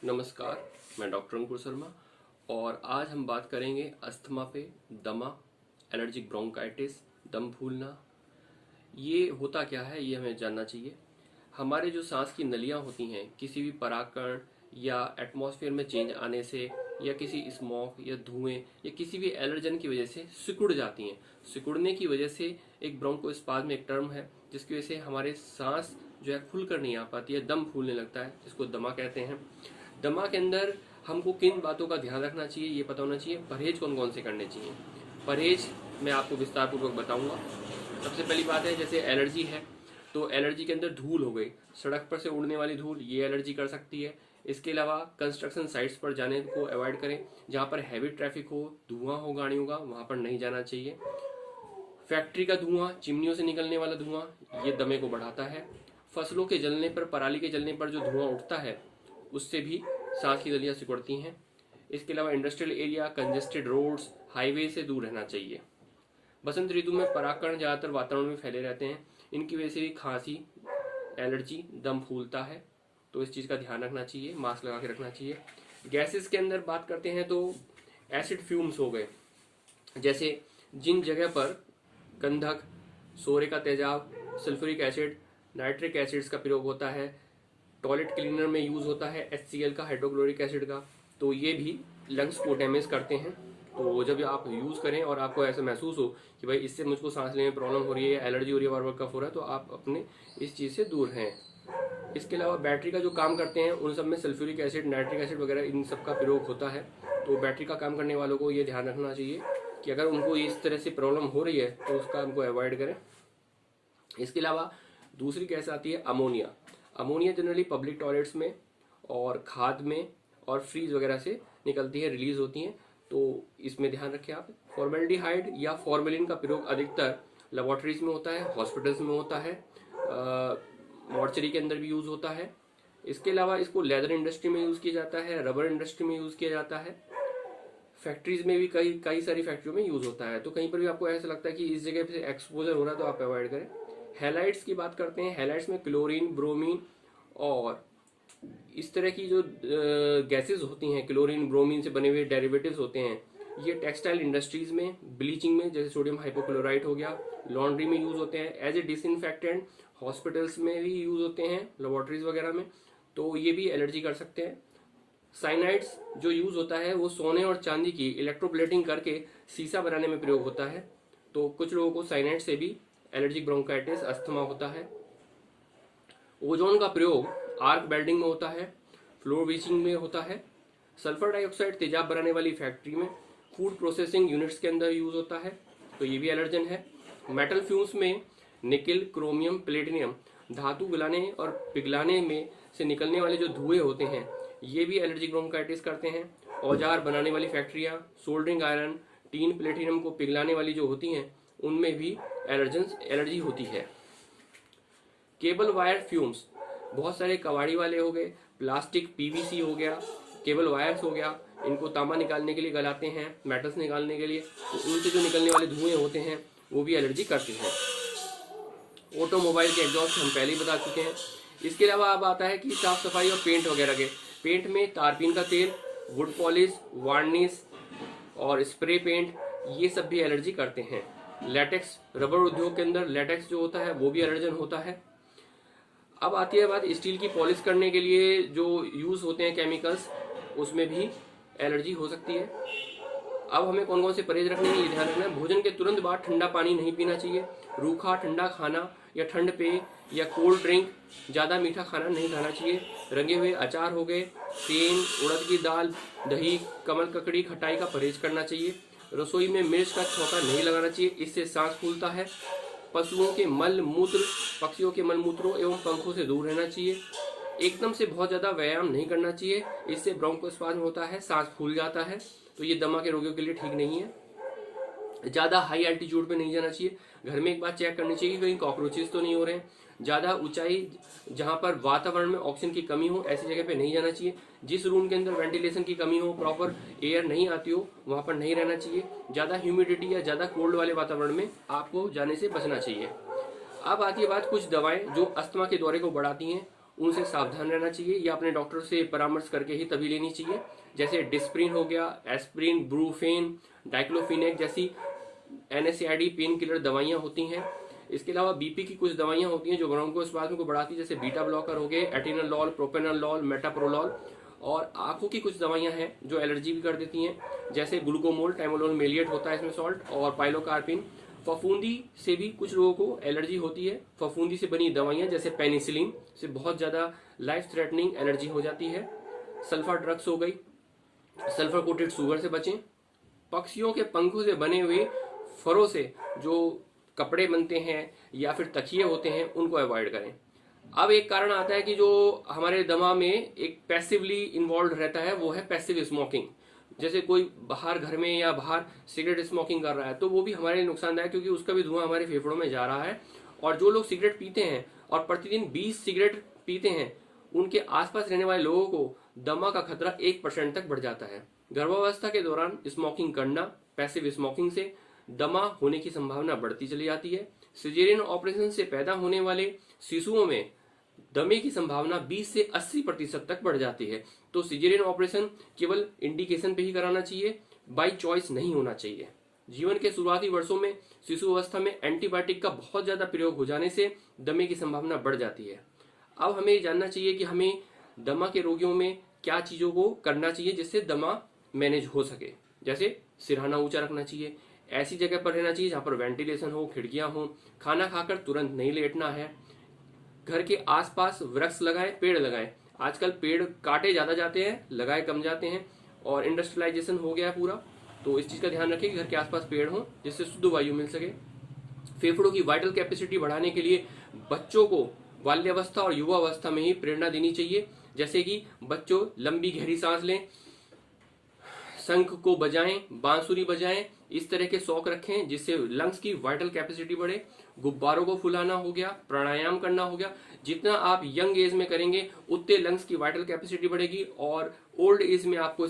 नमस्कार, मैं डॉक्टर अंकुर शर्मा और आज हम बात करेंगे अस्थमा पे। दमा, एलर्जिक ब्रोंकाइटिस, दम फूलना, ये होता क्या है ये हमें जानना चाहिए। हमारे जो सांस की नलियां होती हैं किसी भी परागकण या एटमॉस्फेयर में चेंज आने से या किसी स्मोक या धुएं या किसी भी एलर्जन की वजह से सिकुड़ जाती हैं। सिकुड़ने की वजह से एक ब्रोंकोस्पाज्म एक टर्म है जिसकी वजह से हमारे सांस जो है खुलकर नहीं आ पाती है, दम फूलने लगता है, जिसको दमा कहते हैं। दमा के अंदर हमको किन बातों का ध्यान रखना चाहिए ये पता होना चाहिए। परहेज कौन कौन से करने चाहिए, परहेज मैं आपको विस्तार पूर्वक बताऊंगा। सबसे पहली बात है, जैसे एलर्जी है तो एलर्जी के अंदर धूल हो गई, सड़क पर से उड़ने वाली धूल, ये एलर्जी कर सकती है। इसके अलावा कंस्ट्रक्शन साइट्स पर जाने को अवॉइड करें, जहाँ पर हैवी ट्रैफिक हो, धुआं हो गाड़ियों का, वहाँ पर नहीं जाना चाहिए। फैक्ट्री का धुआं, चिमनियों से निकलने वाला धुआं, ये दमे को बढ़ाता है। फसलों के जलने पर, पराली के जलने पर जो धुआं उठता है उससे भी सांस की नलियां सिकुड़ती हैं। इसके अलावा industrial area, congested roads, highway से दूर रहना चाहिए। बसंत ऋतु में परागकण ज़्यादातर वातावरण में फैले रहते हैं, इनकी वजह से भी खांसी, एलर्जी, दम फूलता है, तो इस चीज़ का ध्यान रखना चाहिए, मास्क लगा के रखना चाहिए। गैसेस के अंदर बात करते हैं तो एसिड फ्यूम्स हो गए, जैसे जिन जगह पर गंधक, सोरे का तेजाब, सल्फ्यूरिक एसिड, नाइट्रिक एसिड्स का प्रयोग होता है, टॉयलेट क्लीनर में यूज़ होता है HCl का, हाइड्रोक्लोरिक एसिड का, तो ये भी लंग्स को डैमेज करते हैं। तो जब आप यूज़ करें और आपको ऐसा महसूस हो कि भाई इससे मुझको सांस लेने में प्रॉब्लम हो रही है, एलर्जी हो रही है, बार बार कफ हो रहा है, तो आप अपने इस चीज़ से दूर हैं। इसके अलावा बैटरी का जो काम करते हैं उन सब में सल्फ्यूरिक एसिड, नाइट्रिक एसिड वगैरह इन सब का प्रयोग होता है। तो बैटरी का काम करने वालों को ये ध्यान रखना चाहिए कि अगर उनको इस तरह से प्रॉब्लम हो रही है तो उसका उनको अवॉइड करें। इसके अलावा दूसरी गैस आती है ammonia. Ammonia generally public toilets में और खाद में और फ्रीज वगैरह से निकलती है, रिलीज होती हैं, तो इसमें ध्यान रखें आप। फॉर्मेल्डिहाइड या फॉर्मेलिन का प्रयोग अधिकतर लेबोरेटरीज में होता है, हॉस्पिटल्स में होता है, मॉर्चरी के अंदर भी यूज़ होता है। इसके अलावा इसको लेदर इंडस्ट्री में यूज़ किया जाता है, रबर इंडस्ट्री में यूज़ किया जाता है, फैक्ट्रीज में भी कई सारी फैक्ट्रियों में यूज़ होता है। तो कहीं पर भी आपको ऐसा लगता है कि इस जगह पे एक्सपोजर हो रहा है तो आप अवॉइड करें। हैलाइड्स की बात करते हैं, हैलाइड्स में क्लोरीन, ब्रोमीन और इस तरह की जो गैसेस होती हैं, क्लोरीन ब्रोमीन से बने हुए डेरिवेटिव्स होते हैं, ये टेक्सटाइल इंडस्ट्रीज में, ब्लीचिंग में, जैसे सोडियम हाइपोक्लोराइट हो गया, लॉन्ड्री में यूज़ होते हैं, एज ए डिसइंफेक्टेंट हॉस्पिटल्स में भी यूज़ होते हैं, लेबोरेटरीज वगैरह में, तो ये भी एलर्जी कर सकते हैं। साइनाइड्स जो यूज़ होता है वो सोने और चांदी की इलेक्ट्रोप्लेटिंग करके शीशा बनाने में प्रयोग होता है, तो कुछ लोगों को साइनाइड से भी एलर्जिक ब्रोंकाइटिस, अस्थमा होता है। ओजोन का प्रयोग आर्क वेल्डिंग में होता है, फ्लोर ब्लीचिंग में होता है, सल्फर डाइऑक्साइड तेजाब बनाने वाली फैक्ट्री में, फूड प्रोसेसिंग यूनिट्स के अंदर यूज होता है, तो ये भी एलर्जन है। मेटल फ्यूम्स में निकिल, क्रोमियम, प्लेटिनियम धातु गलाने और पिघलाने में से निकलने वाले जो धुएं होते हैं ये भी एलर्जिक ब्रोंकाइटिस करते हैं। औजार बनाने वाली फैक्ट्रियाँ, सोल्डरिंग आयरन, टीन, प्लेटिनियम को पिघलाने वाली जो होती हैं उनमें भी एलर्जी होती है। केबल वायर फ्यूम्स, बहुत सारे कबाड़ी वाले हो गए, प्लास्टिक, PVC हो गया, केबल वायर्स हो गया, इनको तांबा निकालने के लिए गलाते हैं, मेटल्स निकालने के लिए, तो उनसे जो निकलने वाले धुएं होते हैं वो भी एलर्जी करते हैं। ऑटोमोबाइल के एग्जॉस्ट हम पहले ही बता चुके हैं। इसके अलावा अब आता है कि साफ सफाई और पेंट वगैरह के, पेंट में तारपीन का तेल, वुड पॉलिश, वार्निश और स्प्रे पेंट, ये सब भी एलर्जी करते हैं। लेटेक्स, रबर उद्योग के अंदर लेटेक्स जो होता है वो भी एलर्जन होता है। अब आती है बात स्टील की पॉलिश करने के लिए जो यूज होते हैं केमिकल्स, उसमें भी एलर्जी हो सकती है। अब हमें कौन कौन से परहेज रखने हैं ये ध्यान रखना है। भोजन के तुरंत बाद ठंडा पानी नहीं पीना चाहिए। रूखा ठंडा खाना या ठंड पेय या कोल्ड ड्रिंक, ज़्यादा मीठा खाना नहीं खाना चाहिए। रंगे हुए अचार हो गए, सेम, उड़द की दाल, दही, कमल ककड़ी, खटाई का परहेज करना चाहिए। रसोई में मिर्च का छौंका नहीं लगाना चाहिए, इससे सांस फूलता है। पशुओं के मल मूत्र, पक्षियों के मल मूत्रों एवं पंखों से दूर रहना चाहिए। एकदम से बहुत ज़्यादा व्यायाम नहीं करना चाहिए, इससे ब्रोंकोस्पाज्म होता है, सांस फूल जाता है, तो ये दमा के रोगियों के लिए ठीक नहीं है। ज़्यादा हाई एल्टीट्यूड पे नहीं जाना चाहिए। घर में एक बार चेक करनी चाहिए कि कहीं कॉकरोचेस तो नहीं हो रहे हैं। ज़्यादा ऊंचाई जहाँ पर वातावरण में ऑक्सीजन की कमी हो ऐसी जगह पे नहीं जाना चाहिए। जिस रूम के अंदर वेंटिलेशन की कमी हो, प्रॉपर एयर नहीं आती हो, वहाँ पर नहीं रहना चाहिए। ज़्यादा ह्यूमिडिटी या ज़्यादा कोल्ड वाले वातावरण में आपको जाने से बचना चाहिए। अब आती है बात कुछ दवाएं जो अस्थमा के दौरे को बढ़ाती हैं उनसे सावधान रहना चाहिए या अपने डॉक्टर से परामर्श करके ही तभी लेनी चाहिए। जैसे डिस्प्रिन हो गया, एस्प्रिन, ब्रूफेन, डाइक्लोफिनेक जैसी NSAID पेन किलर दवाइयां होती हैं। इसके अलावा बीपी की कुछ दवाइयां होती हैं जो ब्रोंकोस्पाज्म को बढ़ाती है, जैसे बीटा ब्लॉकर हो गए, एटिनोलॉल, प्रोपेनोलॉल, मेटाप्रोलॉल। और आंखों की कुछ दवाइयां हैं जो एलर्जी भी कर देती हैं, जैसे ग्लूकोमोल, टाइमोलोल मेलिएट होता है इसमें सॉल्ट, और पाइलोकार्पिन। फफूंदी से भी कुछ लोगों को एलर्जी होती है। फफूंदी से बनी दवाइयां जैसे पेनिसिलिन से बहुत ज्यादा लाइफ थ्रेटनिंग एलर्जी हो जाती है। सल्फर ड्रग्स हो गई। सल्फर कोटेड शुगर से बचें। पक्षियों के पंखों से बने हुए फरों से जो कपड़े बनते हैं या फिर तकिए होते हैं उनको अवॉइड करें। अब एक कारण आता है कि जो हमारे दमा में एक पैसिवली इन्वॉल्व रहता है वो है पैसिव स्मोकिंग। जैसे कोई बाहर घर में या बाहर सिगरेट स्मोकिंग कर रहा है तो वो भी हमारे लिए नुकसानदायक, क्योंकि उसका भी धुआं हमारे फेफड़ों में जा रहा है। और जो लोग सिगरेट पीते हैं और प्रतिदिन 20 सिगरेट पीते हैं उनके आसपास रहने वाले लोगों को दमा का खतरा 1% तक बढ़ जाता है। गर्भावस्था के दौरान स्मोकिंग करना, पैसिव स्मोकिंग से दमा होने की संभावना बढ़ती चली जाती है। सिजेरियन ऑपरेशन से पैदा होने वाले शिशुओं में दमे की संभावना 20 से 80% तक बढ़ जाती है। तो सिजेरियन ऑपरेशन केवल इंडिकेशन पे ही कराना चाहिए, बाय चॉइस नहीं होना चाहिए। जीवन के शुरुआती वर्षों में शिशु अवस्था में एंटीबायोटिक का बहुत ज्यादा प्रयोग हो जाने से दमे की संभावना बढ़ जाती है। अब हमें जानना चाहिए कि हमें दमा के रोगियों में क्या चीजों को करना चाहिए जिससे दमा मैनेज हो सके। जैसे सिरहाना ऊंचा रखना चाहिए, ऐसी जगह पर रहना चाहिए जहां पर वेंटिलेशन हो, खिड़कियां हो, खाना खाकर तुरंत नहीं लेटना है, घर के आसपास वृक्ष लगाएं, पेड़ लगाएं। आजकल पेड़ काटे ज्यादा जाते हैं, लगाए कम जाते हैं, और इंडस्ट्रियलाइजेशन हो गया है पूरा। तो इस चीज का ध्यान रखें कि घर के आसपास पेड़ हो जिससे शुद्ध वायु मिल सके। फेफड़ों की वाइटल कैपेसिटी बढ़ाने के लिए बच्चों को बाल्यावस्था और युवावस्था में ही प्रेरणा देनी चाहिए। जैसे कि बच्चों लंबी गहरी सांस लें, शंख को बजाएं, बांसुरी बजाएं, इस तरह के शौक रखें जिससे लंग्स की वाइटल कैपेसिटी बढ़े। गुब्बारों को फुलाना हो गया, प्राणायाम करना हो गया। जितना आप यंग एज में करेंगे उतने लंग्स की वाइटल कैपेसिटी बढ़ेगी और ओल्ड एज में आपको